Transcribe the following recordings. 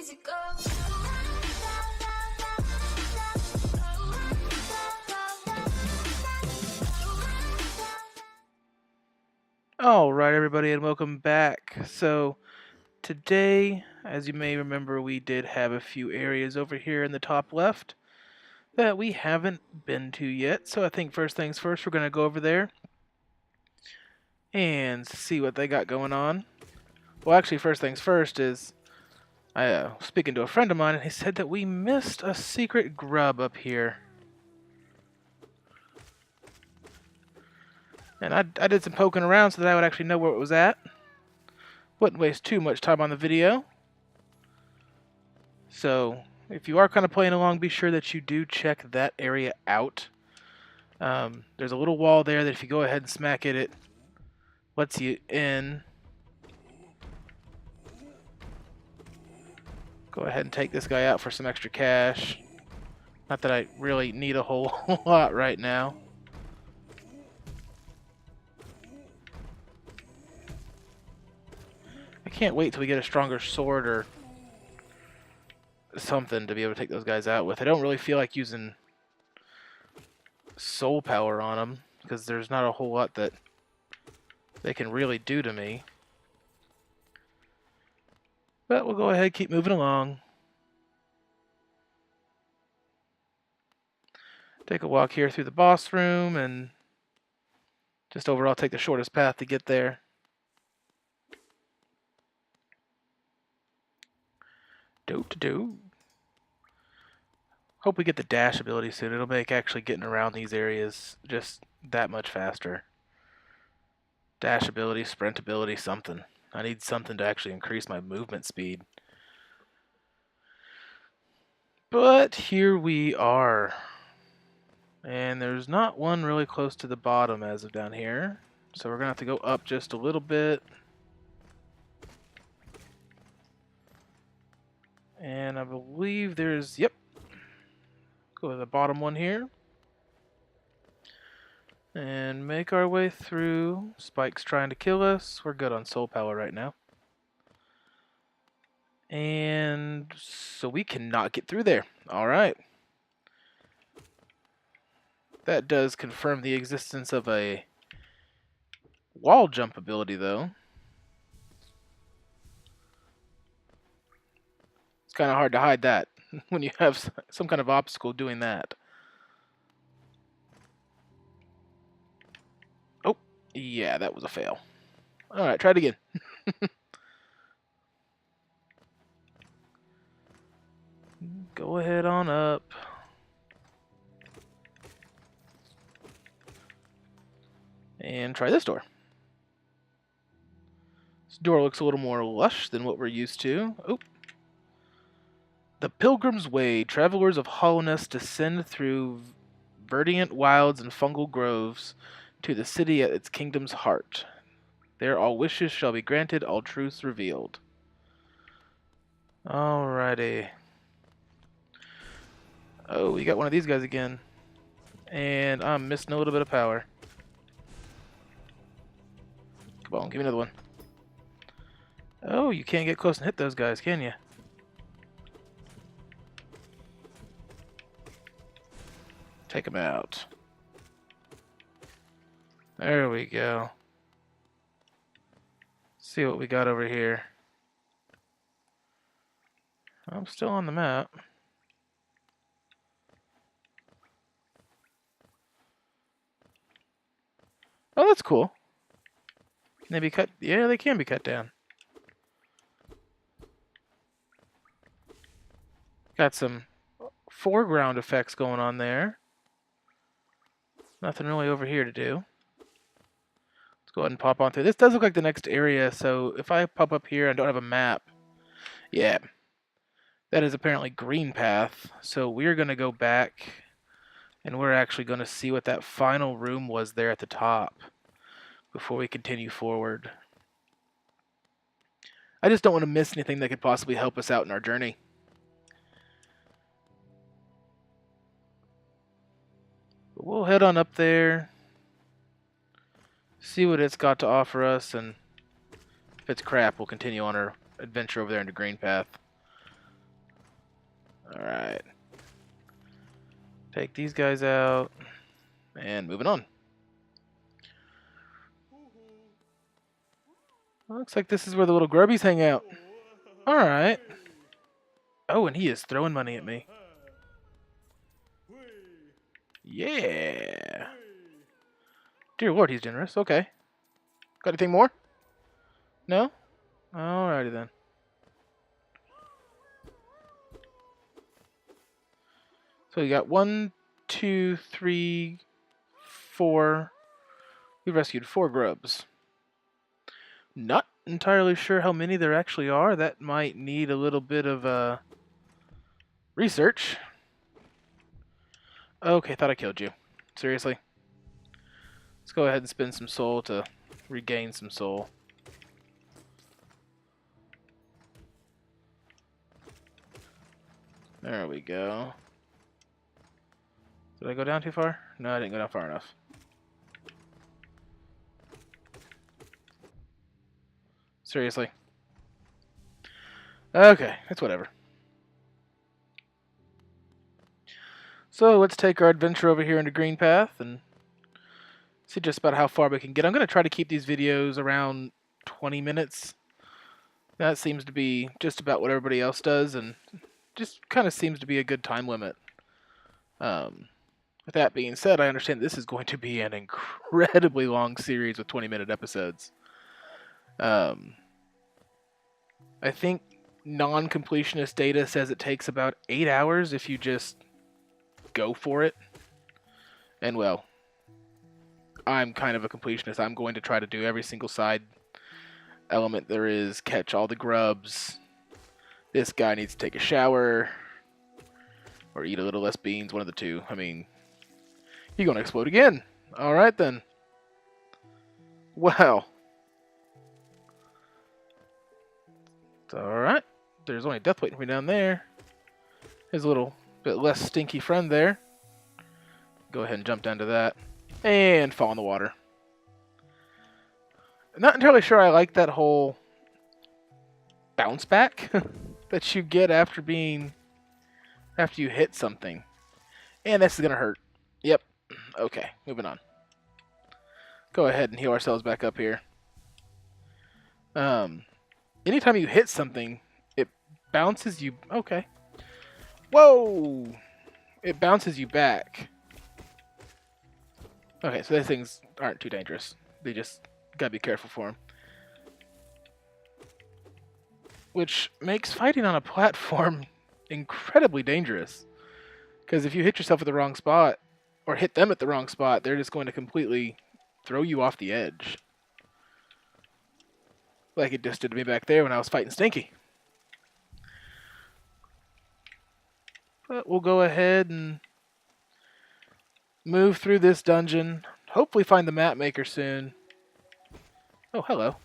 easy go. Alright everybody, and welcome back. So today, as you may remember, we did have a few areas over here in the top left that we haven't been to yet. So I think first things first, we're going to go over there and see what they got going on. Well, actually, first things first is I was speaking to a friend of mine, and he said that we missed a secret grub up here. And I did some poking around so that I would actually know where it was at. Wouldn't waste too much time on the video. So if you are kind of playing along, be sure that you do check that area out. There's a little wall there that if you go ahead and smack it, it lets you in. Go ahead and take this guy out for some extra cash. Not that I really need a whole lot right now. I can't wait till we get a stronger sword or something to be able to take those guys out with. I don't really feel like using soul power on them because there's not a whole lot that they can really do to me. But we'll go ahead and keep moving along. Take a walk here through the boss room and just overall take the shortest path to get there. Do. Hope we get the dash ability soon. It'll make actually getting around these areas just that much faster. Dash ability, sprint ability, something. I need something to actually increase my movement speed. But here we are. And there's not one really close to the bottom as of down here. So we're going to have to go up just a little bit. And I believe there's, yep. Go to the bottom one here. And make our way through. Spike's trying to kill us. We're good on soul power right now. And so we cannot get through there. Alright. That does confirm the existence of a wall jump ability, though. It's kind of hard to hide that when you have some kind of obstacle doing that. Oh, yeah, that was a fail. Alright, try it again. Go ahead on up. And try this door. This door looks a little more lush than what we're used to. Oh. The Pilgrim's Way. Travelers of hollowness descend through verdant wilds and fungal groves to the city at its kingdom's heart. There all wishes shall be granted, all truths revealed. Alrighty. Oh, we got one of these guys again. And I'm missing a little bit of power. Come on, give me another one. Oh, you can't get close and hit those guys, can you? Take them out. There we go. See what we got over here. I'm still on the map. Oh, that's cool. Can they be cut? Yeah, they can be cut down. Got some foreground effects going on there. Nothing really over here to do. Let's go ahead and pop on through. This does look like the next area, so if I pop up here and don't have a map, yeah, that is apparently Greenpath. So we're going to go back, and we're actually going to see what that final room was there at the top before we continue forward. I just don't want to miss anything that could possibly help us out in our journey. But we'll head on up there, see what it's got to offer us, and if it's crap, we'll continue on our adventure over there into Greenpath. Alright. Take these guys out. And moving on. Looks like this is where the little grubbies hang out. Alright. Oh, and he is throwing money at me. Yeah. Dear Lord, he's generous. Okay. Got anything more? No? Alrighty then. So we got 1, 2, 3, 4. We rescued 4 grubs. Not entirely sure how many there actually are. That might need a little bit of research. Okay, thought I killed you. Seriously? Let's go ahead and spend some soul to regain some soul. There we go. Did I go down too far? No, I didn't go down far enough. Seriously? Okay, it's whatever. So let's take our adventure over here into Greenpath and see just about how far we can get. I'm going to try to keep these videos around 20 minutes. That seems to be just about what everybody else does, and just kind of seems to be a good time limit. With that being said, I understand this is going to be an incredibly long series with 20-minute episodes. I think non-completionist data says it takes about 8 hours if you just go for it. And well, I'm kind of a completionist. I'm going to try to do every single side element there is, catch all the grubs. This guy needs to take a shower or eat a little less beans, one of the two. I mean, you're going to explode again. All right, then. Wow. It's all right. There's only death waiting for me down there. His little bit less stinky friend there. Go ahead and jump down to that. And fall in the water. Not entirely sure I like that whole bounce back that you get after you hit something. And this is going to hurt. Yep. Okay, moving on. Go ahead and heal ourselves back up here. Anytime you hit something, it bounces you... Okay. Whoa! It bounces you back. Okay, so these things aren't too dangerous. They just gotta be careful for them. Which makes fighting on a platform incredibly dangerous. Because if you hit yourself at the wrong spot, or hit them at the wrong spot, they're just going to completely throw you off the edge. Like it just did to me back there when I was fighting Stinky. But we'll go ahead and move through this dungeon. Hopefully find the map maker soon. Oh, hello.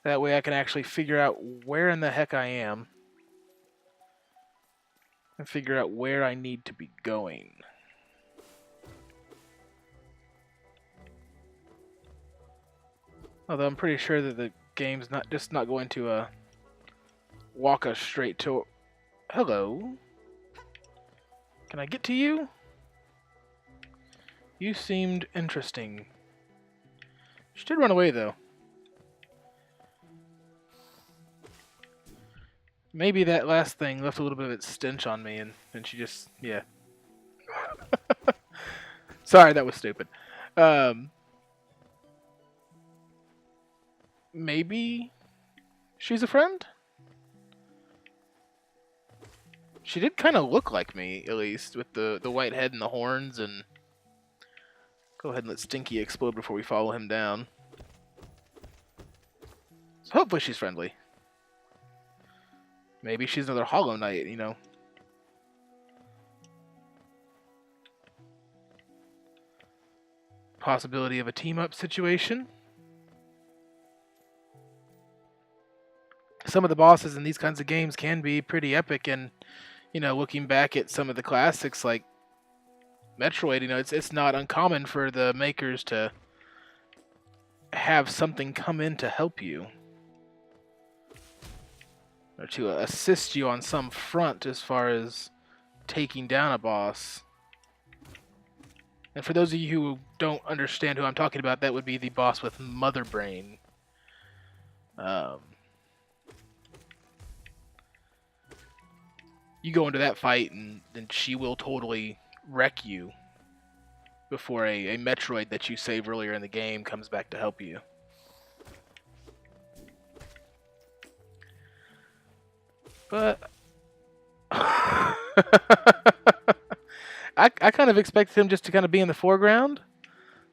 That way I can actually figure out where in the heck I am. And figure out where I need to be going. Although I'm pretty sure that the game's not going to walk us straight to... Hello? Can I get to you? You seemed interesting. She did run away, though. Maybe that last thing left a little bit of its stench on me, and she just... Yeah. Sorry, that was stupid. Maybe she's a friend? She did kind of look like me, at least, with the white head and the horns, and... Go ahead and let Stinky explode before we follow him down. So hopefully she's friendly. Maybe she's another Hollow Knight, you know. Possibility of a team-up situation. Some of the bosses in these kinds of games can be pretty epic, and, you know, looking back at some of the classics like Metroid, you know, it's not uncommon for the makers to have something come in to help you. or to assist you on some front as far as taking down a boss. And for those of you who don't understand who I'm talking about, that would be the boss with Mother Brain. You go into that fight, and she will totally wreck you before a Metroid that you save earlier in the game comes back to help you. But I kind of expected him just to kind of be in the foreground.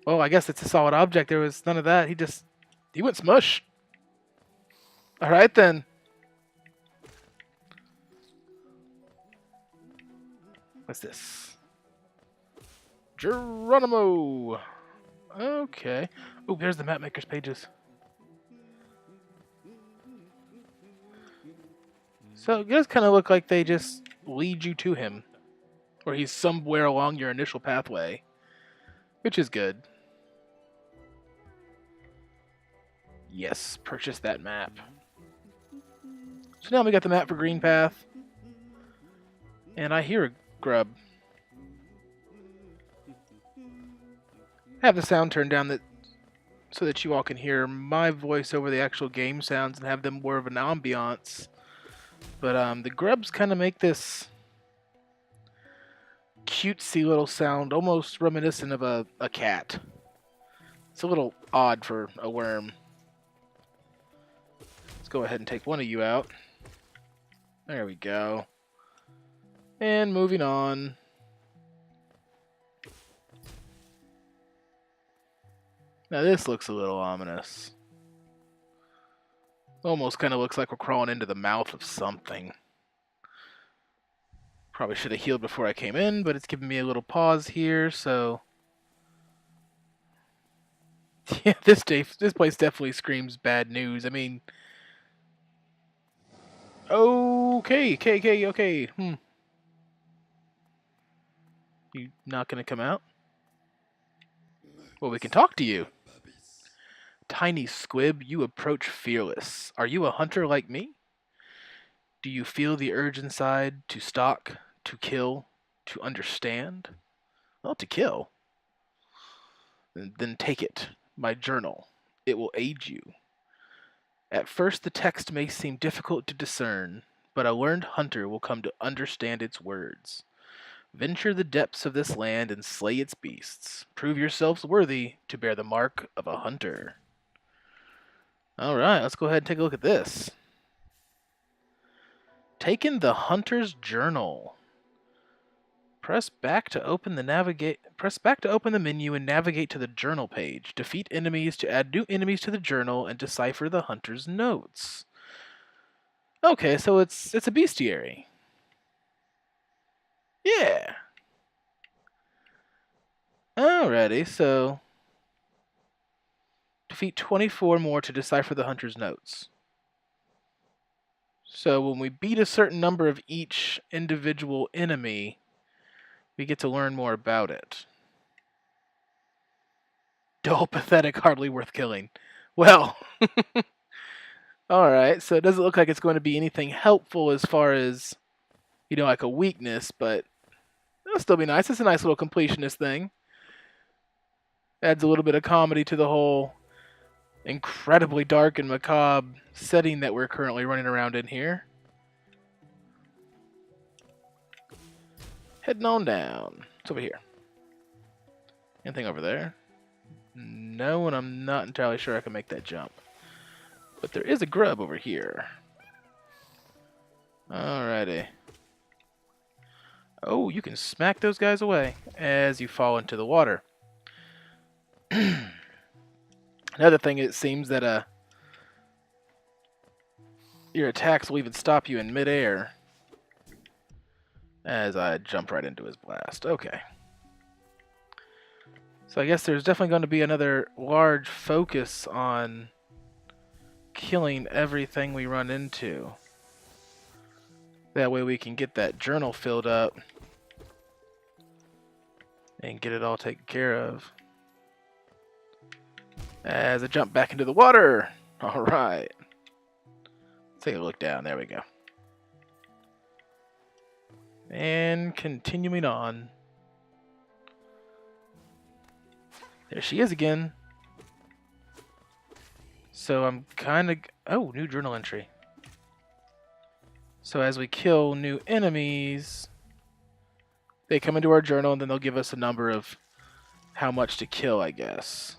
Oh, I guess it's a solid object. There was none of that. He went smush. All right, then. What's this? Geronimo. Okay. Oh, there's the map maker's pages. So it does kind of look like they just lead you to him, or he's somewhere along your initial pathway, which is good. Yes, purchase that map. So now we got the map for Greenpath, and I hear a grub. Have the sound turned down so that you all can hear my voice over the actual game sounds and have them more of an ambiance. But the grubs kind of make this cutesy little sound, almost reminiscent of a cat. It's a little odd for a worm. Let's go ahead and take one of you out. There we go. And moving on. Now this looks a little ominous. Almost kind of looks like we're crawling into the mouth of something. Probably should have healed before I came in, but it's giving me a little pause here, so... Yeah, this place definitely screams bad news. I mean... Okay. You not gonna come out? Well, we can talk to you. Tiny squib, you approach fearless. Are you a hunter like me? Do you feel the urge inside to stalk, to kill, to understand? Well, to kill. Then take it, my journal. It will aid you. At first the text may seem difficult to discern, but a learned hunter will come to understand its words. Venture the depths of this land and slay its beasts. Prove yourselves worthy to bear the mark of a hunter. Alright, let's go ahead and take a look at this. Taken the Hunter's Journal. Press back to open the menu and navigate to the journal page. Defeat enemies to add new enemies to the journal and decipher the hunter's notes. Okay, so it's a bestiary. Yeah. Alrighty, so defeat 24 more to decipher the hunter's notes. So when we beat a certain number of each individual enemy, we get to learn more about it. Dull, pathetic, hardly worth killing. Well, alright, so it doesn't look like it's going to be anything helpful as far as, like a weakness, but it'll still be nice. It's a nice little completionist thing. Adds a little bit of comedy to the whole incredibly dark and macabre setting that we're currently running around in here. Heading on down. It's over here. Anything over there? No, and I'm not entirely sure I can make that jump. But there is a grub over here. Alrighty. Oh, you can smack those guys away as you fall into the water. Another thing, it seems that your attacks will even stop you in midair. As I jump right into his blast. Okay. So I guess there's definitely going to be another large focus on killing everything we run into. That way we can get that journal filled up and get it all taken care of. As I jump back into the water. Alright. Let's take a look down. There we go. And continuing on. There she is again. So I'm kind of... Oh, new journal entry. So as we kill new enemies, they come into our journal and then they'll give us a number of how much to kill, I guess.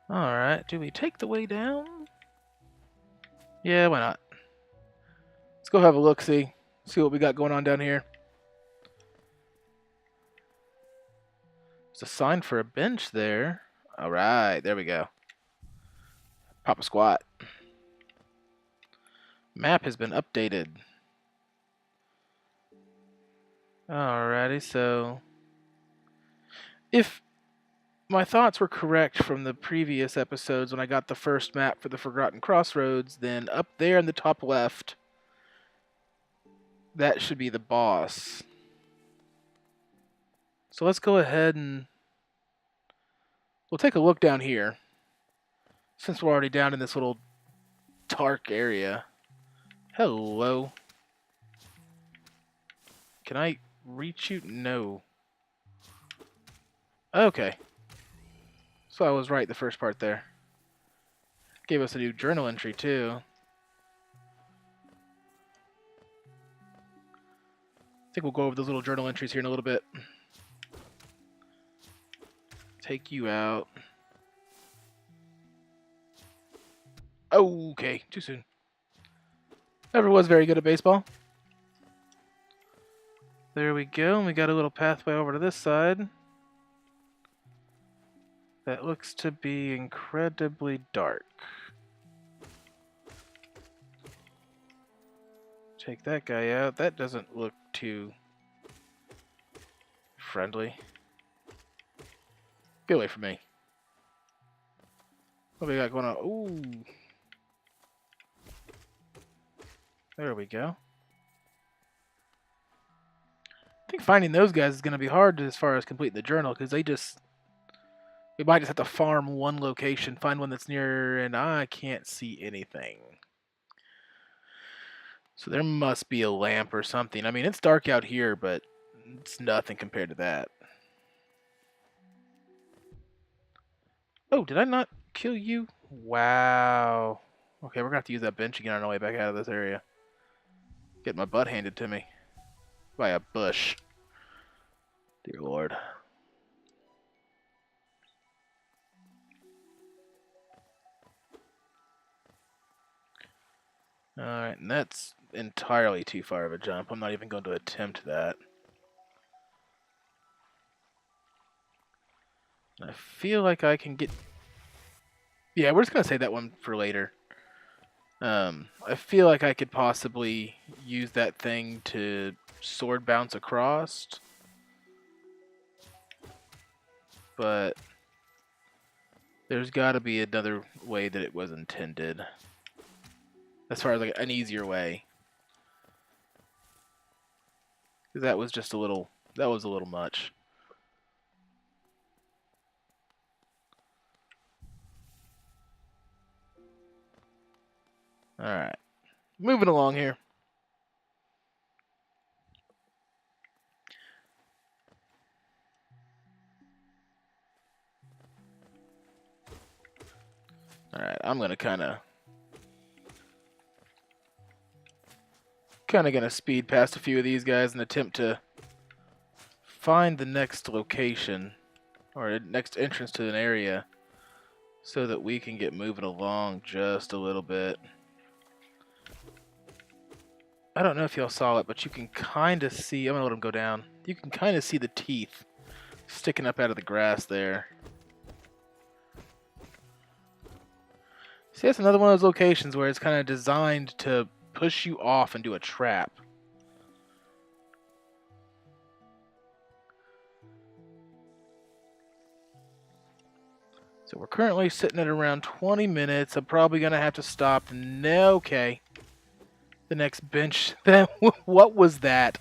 Alright, do we take the way down? Yeah, why not? Let's go have a look-see. See what we got going on down here. There's a sign for a bench there. Alright, there we go. Pop a squat. Map has been updated. Alrighty, so... if my thoughts were correct from the previous episodes when I got the first map for the Forgotten Crossroads, then up there in the top left, that should be the boss. So let's go ahead and we'll take a look down here. Since we're already down in this little dark area. Hello. Can I reach you? No. Okay. So I was right the first part there. Gave us a new journal entry too. I think we'll go over those little journal entries here in a little bit. Take you out. Okay, too soon. Never was very good at baseball. There we go, and we got a little pathway over to this side. That looks to be incredibly dark. Take that guy out. That doesn't look too friendly. Get away from me. What do we got going on? Ooh. There we go. I think finding those guys is going to be hard as far as completing the journal, because we might just have to farm one location, find one that's near, and I can't see anything. So there must be a lamp or something. I mean, it's dark out here, but it's nothing compared to that. Oh, did I not kill you? Wow. Okay, we're going to have to use that bench again on our way back out of this area. Get my butt handed to me by a bush. Dear Lord. Alright, and that's entirely too far of a jump. I'm not even going to attempt that. I feel like I can get... Yeah, we're just going to save that one for later. I feel like I could possibly use that thing to sword bounce across. But there's got to be another way that it was intended. As far as like an easier way. That was just a little... That was a little much. Alright. Moving along here. Alright, I'm going to kind of going to speed past a few of these guys and attempt to find the next location or next entrance to an area so that we can get moving along just a little bit. I don't know if y'all saw it, but you can kind of see... I'm going to let him go down. You can kind of see the teeth sticking up out of the grass there. See, that's another one of those locations where it's kind of designed to push you off and do a trap. So we're currently sitting at around 20 minutes. I'm probably going to have to stop. No, okay. The next bench. What was that?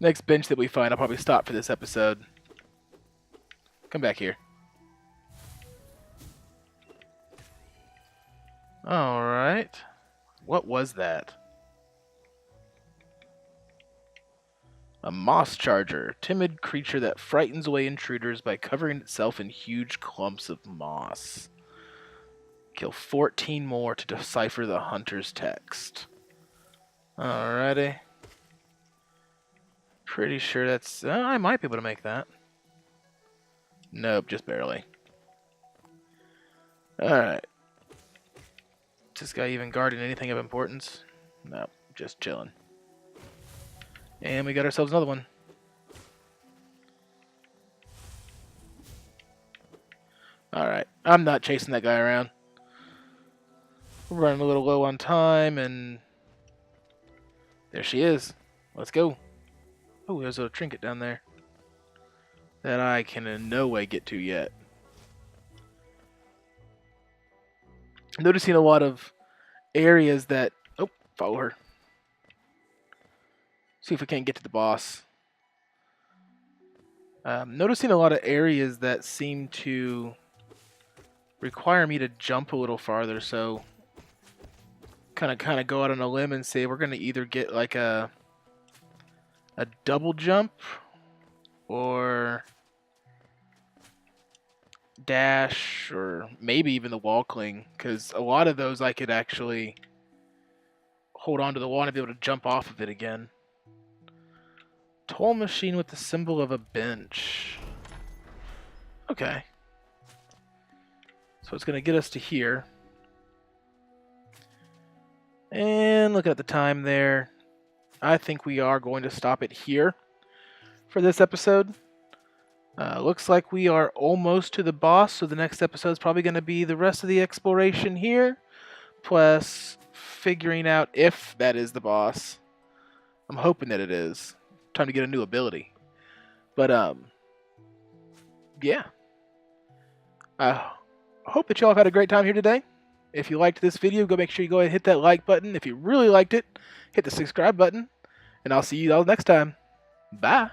Next bench that we find, I'll probably stop for this episode. Come back here. Alright. What was that? A moss charger. Timid creature that frightens away intruders by covering itself in huge clumps of moss. Kill 14 more to decipher the hunter's text. Alrighty. Pretty sure that's... I might be able to make that. Nope, just barely. Alright. Is this guy even guarding anything of importance? Nope, just chilling. And we got ourselves another one. Alright, I'm not chasing that guy around. We're running a little low on time, and... there she is. Let's go. Oh, there's a trinket down there that I can in no way get to yet. I'm noticing a lot of areas that... oh, follow her. See if we can't get to the boss. Noticing a lot of areas that seem to require me to jump a little farther, so kind of go out on a limb and say we're going to either get like a double jump or dash, or maybe even the wall cling, because a lot of those I could actually hold on to the wall and be able to jump off of it again. Toll machine with the symbol of a bench. Okay. So it's going to get us to here. And looking at the time there, I think we are going to stop it here for this episode. Looks like we are almost to the boss, so the next episode is probably going to be the rest of the exploration here, plus figuring out if that is the boss. I'm hoping that it is. Time to get a new ability. But, yeah. I hope that y'all have had a great time here today. If you liked this video, make sure you go ahead and hit that like button. If you really liked it, hit the subscribe button. And I'll see you all next time. Bye.